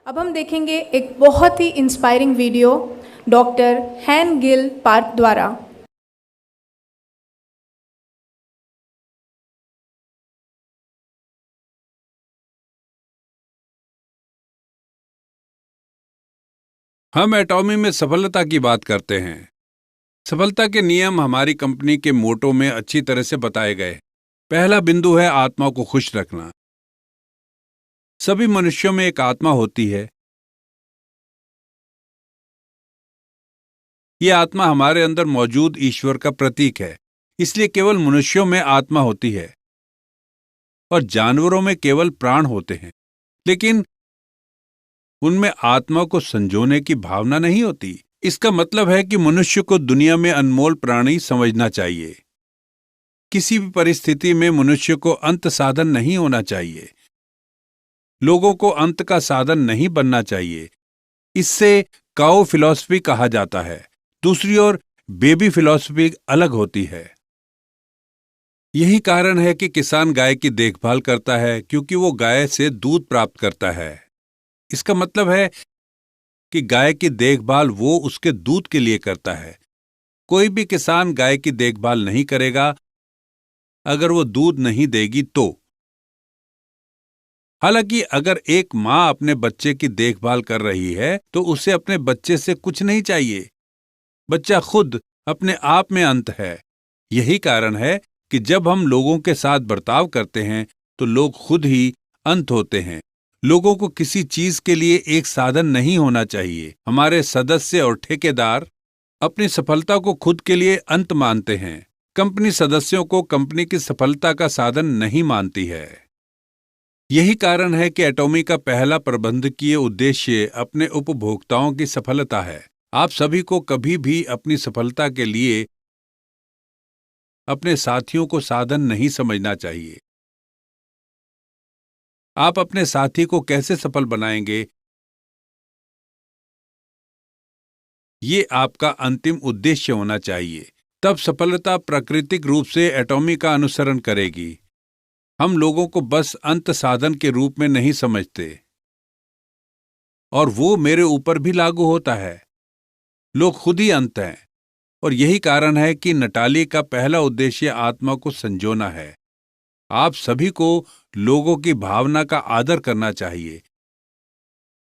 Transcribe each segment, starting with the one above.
अब हम देखेंगे एक बहुत ही इंस्पायरिंग वीडियो डॉक्टर हैन गिल पार्क द्वारा। हम एटॉमी में सफलता की बात करते हैं। सफलता के नियम हमारी कंपनी के मोटो में अच्छी तरह से बताए गए। पहला बिंदु है आत्मा को खुश रखना। सभी मनुष्यों में एक आत्मा होती है। यह आत्मा हमारे अंदर मौजूद ईश्वर का प्रतीक है। इसलिए केवल मनुष्यों में आत्मा होती है और जानवरों में केवल प्राण होते हैं, लेकिन उनमें आत्मा को संजोने की भावना नहीं होती। इसका मतलब है कि मनुष्य को दुनिया में अनमोल प्राणी समझना चाहिए। किसी भी परिस्थिति में मनुष्य को अंत साधन नहीं होना चाहिए। लोगों को अंत का साधन नहीं बनना चाहिए। इससे काओ फिलॉसफी कहा जाता है। दूसरी ओर बेबी फिलॉसफी अलग होती है। यही कारण है कि किसान गाय की देखभाल करता है, क्योंकि वो गाय से दूध प्राप्त करता है। इसका मतलब है कि गाय की देखभाल वो उसके दूध के लिए करता है। कोई भी किसान गाय की देखभाल नहीं करेगा अगर वो दूध नहीं देगी तो। हालांकि अगर एक मां अपने बच्चे की देखभाल कर रही है तो उसे अपने बच्चे से कुछ नहीं चाहिए। बच्चा खुद अपने आप में अंत है। यही कारण है कि जब हम लोगों के साथ बर्ताव करते हैं तो लोग खुद ही अंत होते हैं। लोगों को किसी चीज के लिए एक साधन नहीं होना चाहिए। हमारे सदस्य और ठेकेदार अपनी सफलता को खुद के लिए अंत मानते हैं। कंपनी सदस्यों को कंपनी की सफलता का साधन नहीं मानती है। यही कारण है कि एटॉमी का पहला प्रबंधकीय उद्देश्य अपने उपभोक्ताओं की सफलता है। आप सभी को कभी भी अपनी सफलता के लिए अपने साथियों को साधन नहीं समझना चाहिए। आप अपने साथी को कैसे सफल बनाएंगे, ये आपका अंतिम उद्देश्य होना चाहिए। तब सफलता प्राकृतिक रूप से एटॉमी का अनुसरण करेगी। हम लोगों को बस अंत साधन के रूप में नहीं समझते, और वो मेरे ऊपर भी लागू होता है। लोग खुद ही अंत हैं, और यही कारण है कि नटाली का पहला उद्देश्य आत्मा को संजोना है। आप सभी को लोगों की भावना का आदर करना चाहिए।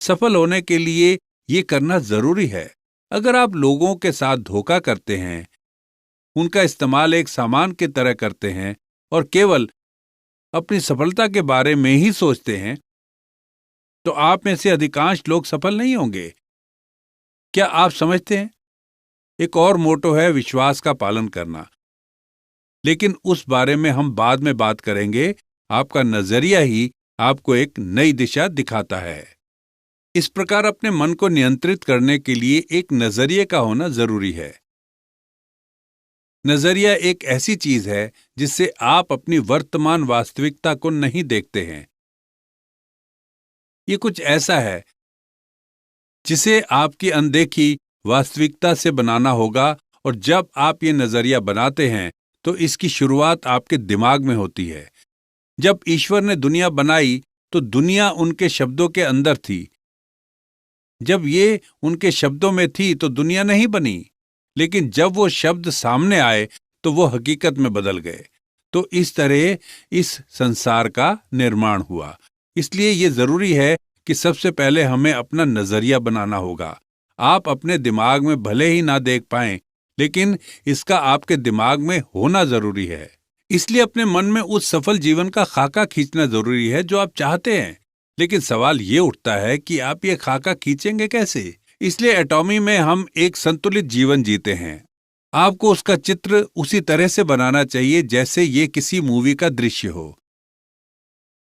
सफल होने के लिए ये करना जरूरी है। अगर आप लोगों के साथ धोखा करते हैं, उनका इस्तेमाल एक सामान की तरह करते हैं और केवल अपनी सफलता के बारे में ही सोचते हैं, तो आप में से अधिकांश लोग सफल नहीं होंगे। क्या आप समझते हैं? एक और मोटो है विश्वास का पालन करना, लेकिन उस बारे में हम बाद में बात करेंगे। आपका नजरिया ही आपको एक नई दिशा दिखाता है। इस प्रकार अपने मन को नियंत्रित करने के लिए एक नजरिए का होना जरूरी है। नजरिया एक ऐसी चीज है जिससे आप अपनी वर्तमान वास्तविकता को नहीं देखते हैं। ये कुछ ऐसा है जिसे आपकी अनदेखी वास्तविकता से बनाना होगा, और जब आप ये नजरिया बनाते हैं तो इसकी शुरुआत आपके दिमाग में होती है। जब ईश्वर ने दुनिया बनाई तो दुनिया उनके शब्दों के अंदर थी। जब ये उनके शब्दों में थी तो दुनिया नहीं बनी, लेकिन जब वो शब्द सामने आए तो वो हकीकत में बदल गए। तो इस तरह इस संसार का निर्माण हुआ। इसलिए ये जरूरी है कि सबसे पहले हमें अपना नजरिया बनाना होगा। आप अपने दिमाग में भले ही ना देख पाएं, लेकिन इसका आपके दिमाग में होना जरूरी है। इसलिए अपने मन में उस सफल जीवन का खाका खींचना जरूरी है जो आप चाहते हैं। लेकिन सवाल ये उठता है कि आप ये खाका खींचेंगे कैसे? इसलिए एटॉमी में हम एक संतुलित जीवन जीते हैं। आपको उसका चित्र उसी तरह से बनाना चाहिए जैसे ये किसी मूवी का दृश्य हो,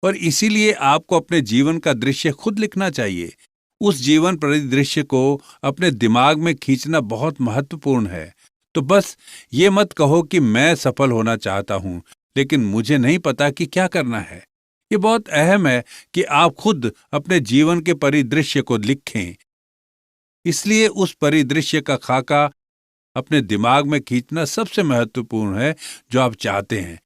और इसीलिए आपको अपने जीवन का दृश्य खुद लिखना चाहिए। उस जीवन परिदृश्य को अपने दिमाग में खींचना बहुत महत्वपूर्ण है। तो बस ये मत कहो कि मैं सफल होना चाहता हूं, लेकिन मुझे नहीं पता कि क्या करना है। ये बहुत अहम है कि आप खुद अपने जीवन के परिदृश्य को लिखें। इसलिए उस परिदृश्य का खाका अपने दिमाग में खींचना सबसे महत्वपूर्ण है जो आप चाहते हैं।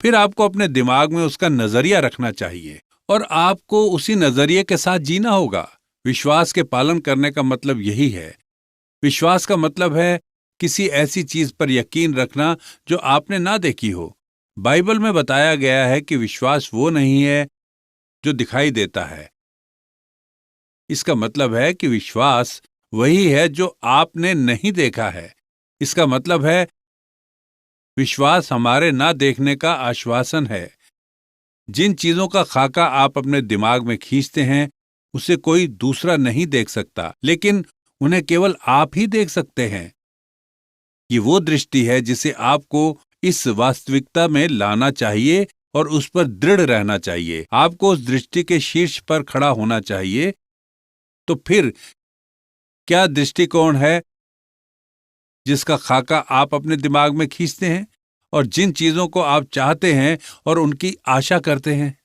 फिर आपको अपने दिमाग में उसका नजरिया रखना चाहिए, और आपको उसी नजरिए के साथ जीना होगा। विश्वास के पालन करने का मतलब यही है। विश्वास का मतलब है किसी ऐसी चीज पर यकीन रखना जो आपने ना देखी हो। बाइबल में बताया गया है कि विश्वास वो नहीं है जो दिखाई देता है। इसका मतलब है कि विश्वास वही है जो आपने नहीं देखा है। इसका मतलब है विश्वास हमारे ना देखने का आश्वासन है। जिन चीजों का खाका आप अपने दिमाग में खींचते हैं उसे कोई दूसरा नहीं देख सकता, लेकिन उन्हें केवल आप ही देख सकते हैं। ये वो दृष्टि है जिसे आपको इस वास्तविकता में लाना चाहिए और उस पर दृढ़ रहना चाहिए। आपको उस दृष्टि के शीर्ष पर खड़ा होना चाहिए। तो फिर क्या दृष्टिकोण है जिसका खाका आप अपने दिमाग में खींचते हैं और जिन चीजों को आप चाहते हैं और उनकी आशा करते हैं?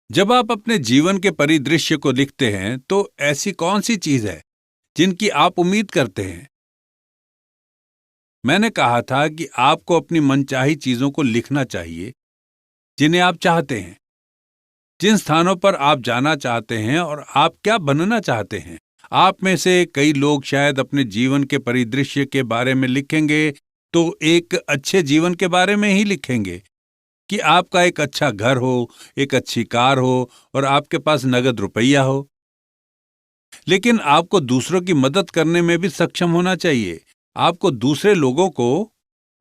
जब आप अपने जीवन के परिदृश्य को लिखते हैं तो ऐसी कौन सी चीज है जिनकी आप उम्मीद करते हैं? मैंने कहा था कि आपको अपनी मनचाही चीजों को लिखना चाहिए जिन्हें आप चाहते हैं, जिन स्थानों पर आप जाना चाहते हैं और आप क्या बनना चाहते हैं। आप में से कई लोग शायद अपने जीवन के परिदृश्य के बारे में लिखेंगे तो एक अच्छे जीवन के बारे में ही लिखेंगे कि आपका एक अच्छा घर हो, एक अच्छी कार हो और आपके पास नगद रुपया हो। लेकिन आपको दूसरों की मदद करने में भी सक्षम होना चाहिए। आपको दूसरे लोगों को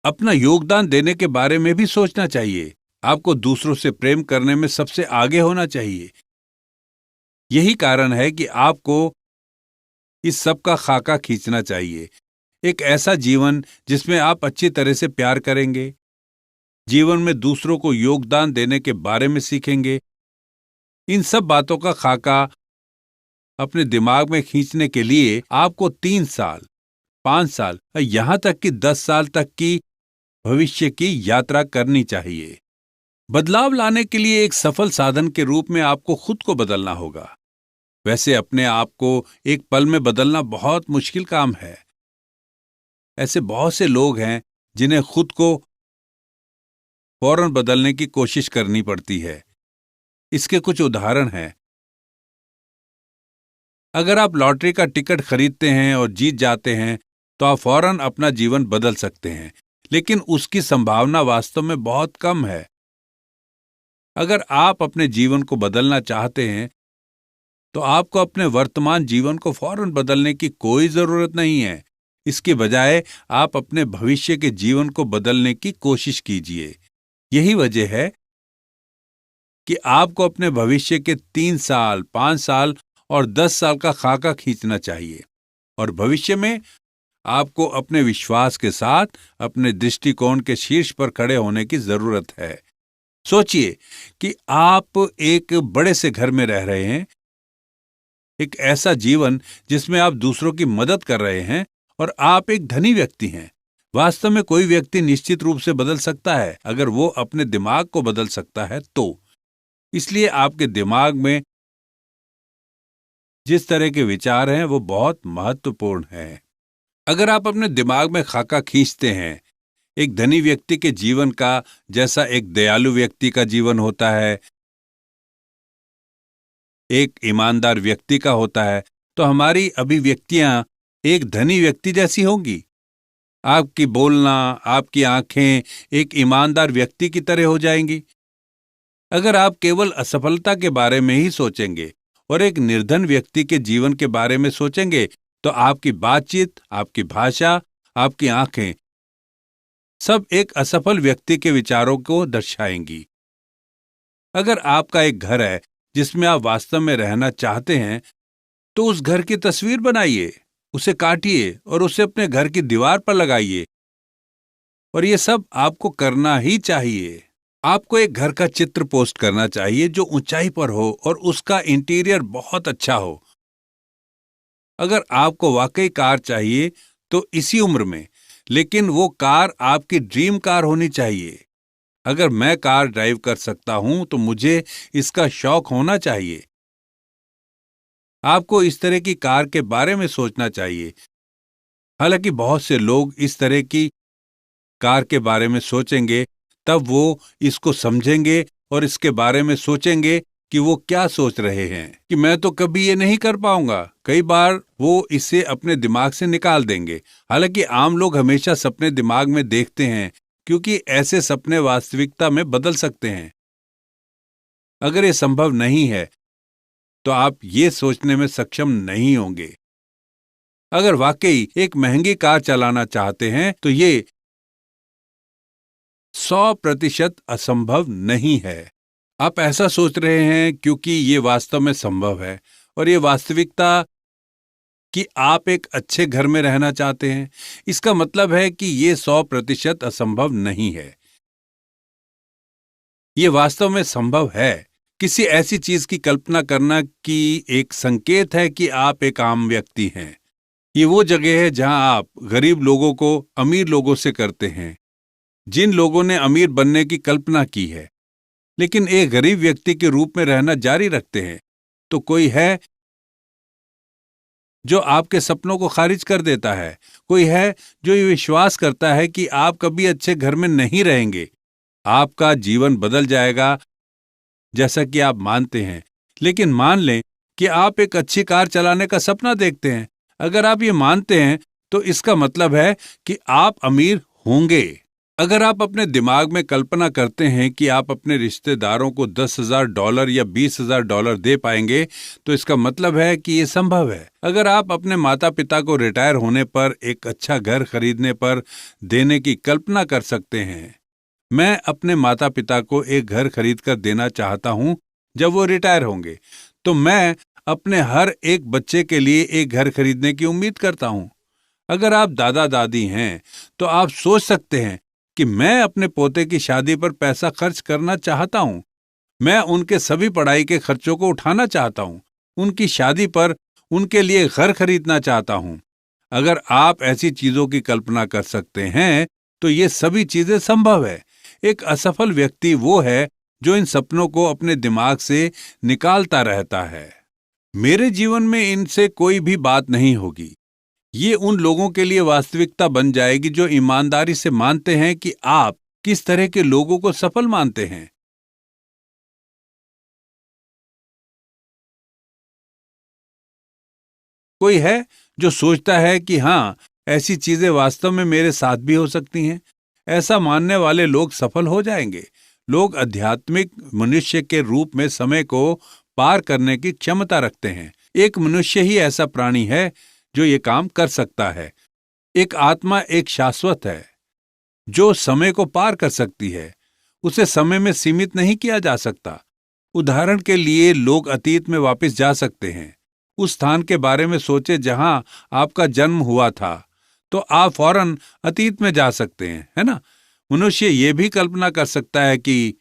अपना योगदान देने के बारे में भी सोचना चाहिए। आपको दूसरों से प्रेम करने में सबसे आगे होना चाहिए। यही कारण है कि आपको इस सब का खाका खींचना चाहिए। एक ऐसा जीवन जिसमें आप अच्छी तरह से प्यार करेंगे, जीवन में दूसरों को योगदान देने के बारे में सीखेंगे। इन सब बातों का खाका अपने दिमाग में खींचने के लिए आपको 3 साल, 5 साल, यहां तक कि 10 साल तक की भविष्य की यात्रा करनी चाहिए। बदलाव लाने के लिए एक सफल साधन के रूप में आपको खुद को बदलना होगा। वैसे अपने आप को एक पल में बदलना बहुत मुश्किल काम है। ऐसे बहुत से लोग हैं जिन्हें खुद को फौरन बदलने की कोशिश करनी पड़ती है। इसके कुछ उदाहरण हैं। अगर आप लॉटरी का टिकट खरीदते हैं और जीत जाते हैं तो आप फौरन अपना जीवन बदल सकते हैं, लेकिन उसकी संभावना वास्तव में बहुत कम है। अगर आप अपने जीवन को बदलना चाहते हैं तो आपको अपने वर्तमान जीवन को फौरन बदलने की कोई जरूरत नहीं है। इसके बजाय आप अपने भविष्य के जीवन को बदलने की कोशिश कीजिए। यही वजह है कि आपको अपने भविष्य के 3 साल, 5 साल और 10 साल का खाका खींचना चाहिए। और भविष्य में आपको अपने विश्वास के साथ अपने दृष्टिकोण के शीर्ष पर खड़े होने की जरूरत है। सोचिए कि आप एक बड़े से घर में रह रहे हैं, एक ऐसा जीवन जिसमें आप दूसरों की मदद कर रहे हैं और आप एक धनी व्यक्ति हैं। वास्तव में कोई व्यक्ति निश्चित रूप से बदल सकता है अगर वो अपने दिमाग को बदल सकता है तो। इसलिए आपके दिमाग में जिस तरह के विचार हैं वो बहुत महत्वपूर्ण हैं। अगर आप अपने दिमाग में खाका खींचते हैं एक धनी व्यक्ति के जीवन का, जैसा एक दयालु व्यक्ति का जीवन होता है, एक ईमानदार व्यक्ति का होता है, तो हमारी अभिव्यक्तियां एक धनी व्यक्ति जैसी होंगी। आपकी बोलना, आपकी आंखें एक ईमानदार व्यक्ति की तरह हो जाएंगी। अगर आप केवल असफलता के बारे में ही सोचेंगे और एक निर्धन व्यक्ति के जीवन के बारे में सोचेंगे तो आपकी बातचीत, आपकी भाषा, आपकी आंखें सब एक असफल व्यक्ति के विचारों को दर्शाएंगी। अगर आपका एक घर है जिसमें आप वास्तव में रहना चाहते हैं तो उस घर की तस्वीर बनाइए, उसे काटिए और उसे अपने घर की दीवार पर लगाइए। और ये सब आपको करना ही चाहिए। आपको एक घर का चित्र पोस्ट करना चाहिए जो ऊंचाई पर हो और उसका इंटीरियर बहुत अच्छा हो। अगर आपको वाकई कार चाहिए तो इसी उम्र में, लेकिन वो कार आपकी ड्रीम कार होनी चाहिए। अगर मैं कार ड्राइव कर सकता हूं तो मुझे इसका शौक होना चाहिए। आपको इस तरह की कार के बारे में सोचना चाहिए। हालांकि बहुत से लोग इस तरह की कार के बारे में सोचेंगे तब वो इसको समझेंगे और इसके बारे में सोचेंगे कि वो क्या सोच रहे हैं कि मैं तो कभी ये नहीं कर पाऊंगा। कई बार वो इसे अपने दिमाग से निकाल देंगे। हालांकि आम लोग हमेशा सपने दिमाग में देखते हैं, क्योंकि ऐसे सपने वास्तविकता में बदल सकते हैं। अगर ये संभव नहीं है तो आप ये सोचने में सक्षम नहीं होंगे। अगर वाकई एक महंगी कार चलाना चाहते हैं तो ये 100% असंभव नहीं है। आप ऐसा सोच रहे हैं क्योंकि ये वास्तव में संभव है, और ये वास्तविकता कि आप एक अच्छे घर में रहना चाहते हैं, इसका मतलब है कि ये 100% असंभव नहीं है। ये वास्तव में संभव है। किसी ऐसी चीज की कल्पना करना कि एक संकेत है कि आप एक आम व्यक्ति हैं। ये वो जगह है जहां आप गरीब लोगों को अमीर लोगों से करते हैं, जिन लोगों ने अमीर बनने की कल्पना की है लेकिन एक गरीब व्यक्ति के रूप में रहना जारी रखते हैं। तो कोई है जो आपके सपनों को खारिज कर देता है। कोई है जो ये विश्वास करता है कि आप कभी अच्छे घर में नहीं रहेंगे। आपका जीवन बदल जाएगा जैसा कि आप मानते हैं। लेकिन मान लें कि आप एक अच्छी कार चलाने का सपना देखते हैं। अगर आप ये मानते हैं तो इसका मतलब है कि आप अमीर होंगे। अगर आप अपने दिमाग में कल्पना करते हैं कि आप अपने रिश्तेदारों को $10,000 या $20,000 दे पाएंगे, तो इसका मतलब है कि ये संभव है। अगर आप अपने माता पिता को रिटायर होने पर एक अच्छा घर खरीदने पर देने की कल्पना कर सकते हैं। मैं अपने माता पिता को एक घर खरीद कर देना चाहता हूं जब वो रिटायर होंगे, तो मैं अपने हर एक बच्चे के लिए एक घर खरीदने की उम्मीद करता हूं। अगर आप दादा दादी हैं तो आप सोच सकते हैं कि मैं अपने पोते की शादी पर पैसा खर्च करना चाहता हूं। मैं उनके सभी पढ़ाई के खर्चों को उठाना चाहता हूं। उनकी शादी पर उनके लिए घर खरीदना चाहता हूं। अगर आप ऐसी चीजों की कल्पना कर सकते हैं तो ये सभी चीजें संभव है। एक असफल व्यक्ति वो है जो इन सपनों को अपने दिमाग से निकालता रहता है। मेरे जीवन में इनसे कोई भी बात नहीं होगी। ये उन लोगों के लिए वास्तविकता बन जाएगी जो ईमानदारी से मानते हैं कि आप किस तरह के लोगों को सफल मानते हैं। कोई है जो सोचता है कि हाँ, ऐसी चीजें वास्तव में मेरे साथ भी हो सकती हैं। ऐसा मानने वाले लोग सफल हो जाएंगे। लोग आध्यात्मिक मनुष्य के रूप में समय को पार करने की क्षमता रखते हैं। एक मनुष्य ही ऐसा प्राणी है जो ये काम कर सकता है। एक आत्मा एक शाश्वत है जो समय को पार कर सकती है। उसे समय में सीमित नहीं किया जा सकता। उदाहरण के लिए लोग अतीत में वापस जा सकते हैं। उस स्थान के बारे में सोचे जहां आपका जन्म हुआ था, तो आप फौरन अतीत में जा सकते हैं, है ना? मनुष्य ये भी कल्पना कर सकता है कि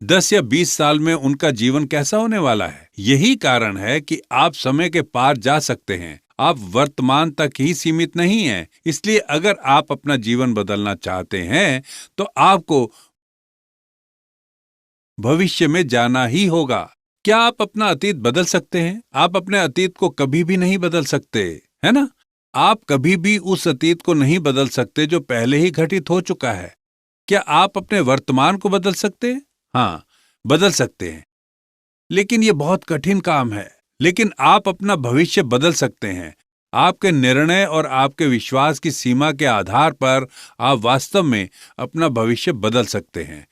10 या 20 साल में उनका जीवन कैसा होने वाला है। यही कारण है कि आप समय के पार जा सकते हैं। आप वर्तमान तक ही सीमित नहीं हैं। इसलिए अगर आप अपना जीवन बदलना चाहते हैं तो आपको भविष्य में जाना ही होगा। क्या आप अपना अतीत बदल सकते हैं? आप अपने अतीत को कभी भी नहीं बदल सकते, है ना? आप कभी भी उस अतीत को नहीं बदल सकते जो पहले ही घटित हो चुका है। क्या आप अपने वर्तमान को बदल सकते हैं? हाँ, बदल सकते हैं, लेकिन ये बहुत कठिन काम है। लेकिन आप अपना भविष्य बदल सकते हैं। आपके निर्णय और आपके विश्वास की सीमा के आधार पर आप वास्तव में अपना भविष्य बदल सकते हैं।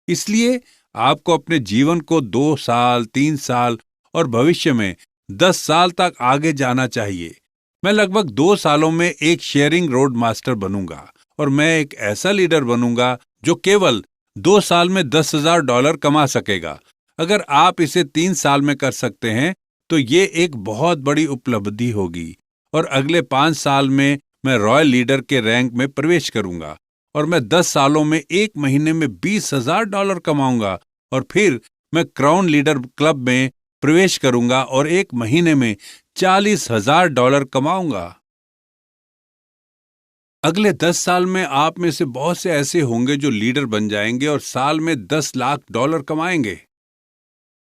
इसलिए आपको अपने जीवन को 2 साल, 3 साल और भविष्य में 10 साल तक आगे जाना चाहिए। मैं लगभग 2 सालों में एक शेयरिंग रोड मास्टर बनूंगा और मैं एक ऐसा लीडर बनूंगा जो केवल 2 साल में $10,000 कमा सकेगा। अगर आप इसे 3 साल में कर सकते हैं तो ये एक बहुत बड़ी उपलब्धि होगी। और अगले 5 साल में मैं रॉयल लीडर के रैंक में प्रवेश करूंगा और मैं 10 सालों में 1 महीने में $20,000 कमाऊंगा। और फिर मैं क्राउन लीडर क्लब में प्रवेश करूंगा और 1 महीने में $40,000 कमाऊंगा। अगले 10 साल में आप में से बहुत से ऐसे होंगे जो लीडर बन जाएंगे और साल में $10 लाख कमाएंगे।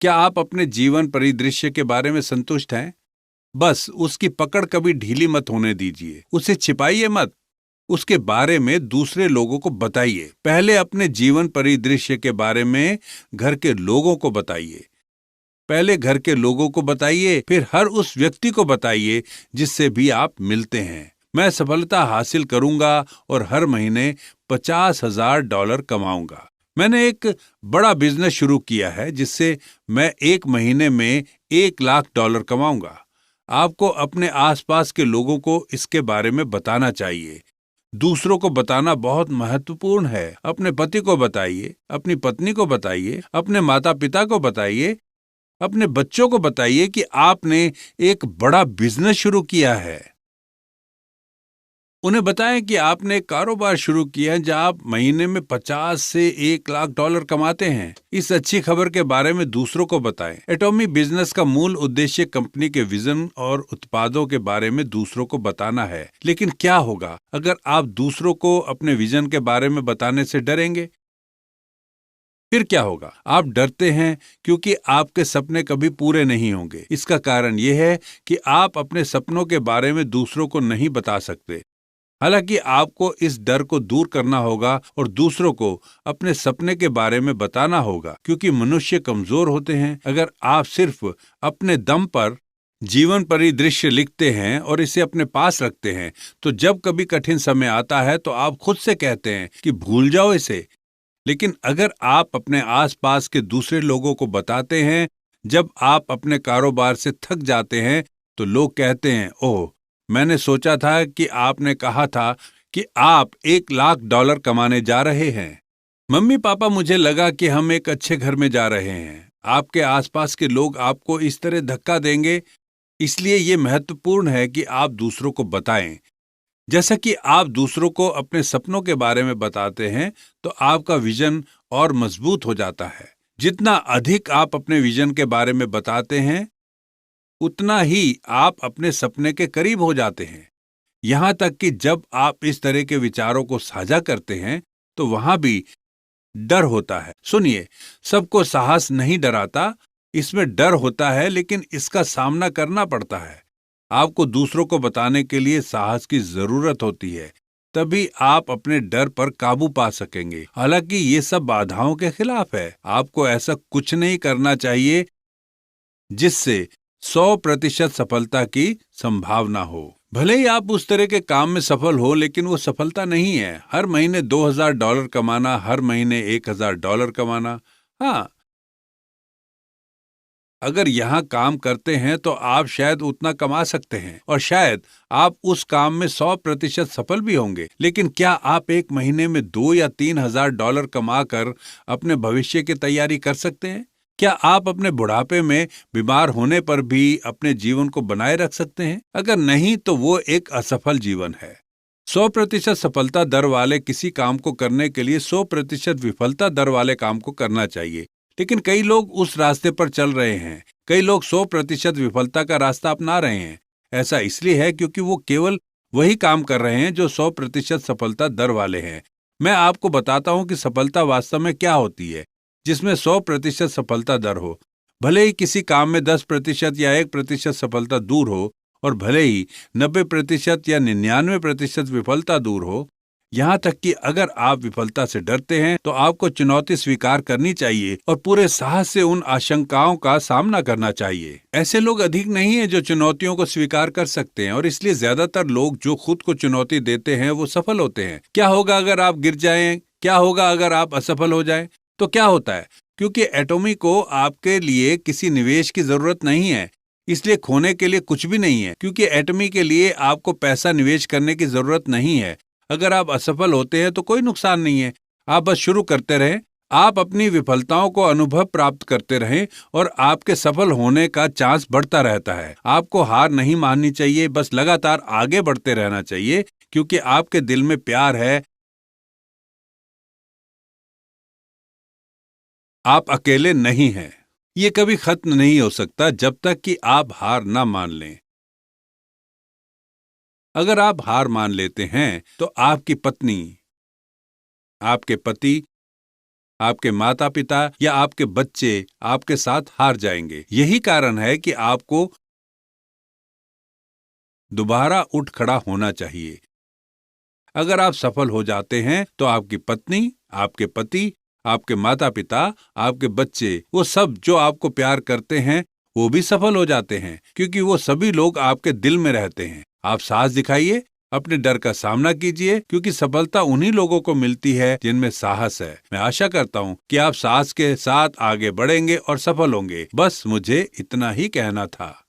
क्या आप अपने जीवन परिदृश्य के बारे में संतुष्ट हैं? बस उसकी पकड़ कभी ढीली मत होने दीजिए। उसे छिपाइए मत। उसके बारे में दूसरे लोगों को बताइए। पहले अपने जीवन परिदृश्य के बारे में घर के लोगों को बताइए। पहले घर के लोगों को बताइए, फिर हर उस व्यक्ति को बताइए जिससे भी आप मिलते हैं। मैं सफलता हासिल करूंगा और हर महीने $50,000 कमाऊंगा। मैंने एक बड़ा बिजनेस शुरू किया है जिससे मैं एक महीने में $1,00,000 कमाऊंगा। आपको अपने आसपास के लोगों को इसके बारे में बताना चाहिए। दूसरों को बताना बहुत महत्वपूर्ण है। अपने पति को बताइए, अपनी पत्नी को बताइए, अपने माता पिता को बताइए, अपने बच्चों को बताइए कि आपने एक बड़ा बिजनेस शुरू किया है। उन्हें बताएं कि आपने एक कारोबार शुरू किया है जहां आप महीने में 50 से $1,00,000 कमाते हैं। इस अच्छी खबर के बारे में दूसरों को बताएं। एटॉमी बिजनेस का मूल उद्देश्य कंपनी के विजन और उत्पादों के बारे में दूसरों को बताना है। लेकिन क्या होगा अगर आप दूसरों को अपने विजन के बारे में बताने से डरेंगे? फिर क्या होगा? आप डरते हैं क्योंकि आपके सपने कभी पूरे नहीं होंगे। इसका कारण यह है कि आप अपने सपनों के बारे में दूसरों को नहीं बता सकते। हालांकि आपको इस डर को दूर करना होगा और दूसरों को अपने सपने के बारे में बताना होगा, क्योंकि मनुष्य कमजोर होते हैं। अगर आप सिर्फ अपने दम पर जीवन परिदृश्य लिखते हैं और इसे अपने पास रखते हैं, तो जब कभी कठिन समय आता है तो आप खुद से कहते हैं कि भूल जाओ इसे। लेकिन अगर आप अपने आसपास के दूसरे लोगों को बताते हैं, जब आप अपने कारोबार से थक जाते हैं, तो लोग कहते हैं, ओह, मैंने सोचा था कि आपने कहा था कि आप $1,00,000 कमाने जा रहे हैं। मम्मी पापा, मुझे लगा कि हम एक अच्छे घर में जा रहे हैं। आपके आसपास के लोग आपको इस तरह धक्का देंगे, इसलिए ये महत्वपूर्ण है कि आप दूसरों को बताएं। जैसा कि आप दूसरों को अपने सपनों के बारे में बताते हैं, तो आपका विजन और मजबूत हो जाता है। जितना अधिक आप अपने विजन के बारे में बताते हैं, उतना ही आप अपने सपने के करीब हो जाते हैं। यहां तक कि जब आप इस तरह के विचारों को साझा करते हैं, तो वहां भी डर होता है। सुनिए, सबको साहस नहीं डराता, इसमें डर होता है, लेकिन इसका सामना करना पड़ता है। आपको दूसरों को बताने के लिए साहस की जरूरत होती है, तभी आप अपने डर पर काबू पा सकेंगे। हालांकि ये सब बाधाओं के खिलाफ है। आपको ऐसा कुछ नहीं करना चाहिए जिससे 100% सफलता की संभावना हो। भले ही आप उस तरह के काम में सफल हो, लेकिन वो सफलता नहीं है। हर महीने $2,000 कमाना, हर महीने $1,000 कमाना, हाँ, अगर यहाँ काम करते हैं तो आप शायद उतना कमा सकते हैं और शायद आप उस काम में 100% सफल भी होंगे। लेकिन क्या आप एक महीने में $2,000 या $3,000 कमाकर अपने भविष्य की तैयारी कर सकते हैं? क्या आप अपने बुढ़ापे में बीमार होने पर भी अपने जीवन को बनाए रख सकते हैं? अगर नहीं, तो वो एक असफल जीवन है। 100% सफलता दर वाले किसी काम को करने के लिए 100% विफलता दर वाले काम को करना चाहिए। लेकिन कई लोग उस रास्ते पर चल रहे हैं। कई लोग 100% विफलता का रास्ता अपना रहे हैं। ऐसा इसलिए है क्योंकि वो केवल वही काम कर रहे हैं जो 100% सफलता दर वाले हैं। मैं आपको बताता हूं कि सफलता वास्तव में क्या होती है, जिसमें 100% सफलता दर हो। भले ही किसी काम में 10% या 1% सफलता दूर हो, और भले ही 90% या 99% विफलता दूर हो। यहाँ तक कि अगर आप विफलता से डरते हैं, तो आपको चुनौती स्वीकार करनी चाहिए और पूरे साहस से उन आशंकाओं का सामना करना चाहिए। ऐसे लोग अधिक नहीं हैं जो चुनौतियों को स्वीकार कर सकते हैं, और इसलिए ज्यादातर लोग जो खुद को चुनौती देते हैं वो सफल होते हैं। क्या होगा अगर आप गिर जाएं? क्या होगा अगर आप असफल हो जाएं? तो क्या होता है? क्योंकि एटॉमी को आपके लिए किसी निवेश की जरूरत नहीं है, इसलिए खोने के लिए कुछ भी नहीं है। क्योंकि एटॉमी के लिए आपको पैसा निवेश करने की जरूरत नहीं है। अगर आप असफल होते हैं तो कोई नुकसान नहीं है, आप बस शुरू करते रहें। आप अपनी विफलताओं को अनुभव प्राप्त करते रहें और आपके सफल होने का चांस बढ़ता रहता है। आपको हार नहीं माननी चाहिए, बस लगातार आगे बढ़ते रहना चाहिए, क्योंकि आपके दिल में प्यार है। आप अकेले नहीं हैं। ये कभी खत्म नहीं हो सकता जब तक कि आप हार ना मान लें। अगर आप हार मान लेते हैं तो आपकी पत्नी, आपके पति, आपके माता पिता या आपके बच्चे आपके साथ हार जाएंगे। यही कारण है कि आपको दोबारा उठ खड़ा होना चाहिए। अगर आप सफल हो जाते हैं तो आपकी पत्नी, आपके पति, आपके माता पिता, आपके बच्चे, वो सब जो आपको प्यार करते हैं वो भी सफल हो जाते हैं, क्योंकि वो सभी लोग आपके दिल में रहते हैं। आप साहस दिखाइए, अपने डर का सामना कीजिए, क्योंकि सफलता उन्हीं लोगों को मिलती है जिनमें साहस है। मैं आशा करता हूँ कि आप साहस के साथ आगे बढ़ेंगे और सफल होंगे। बस मुझे इतना ही कहना था।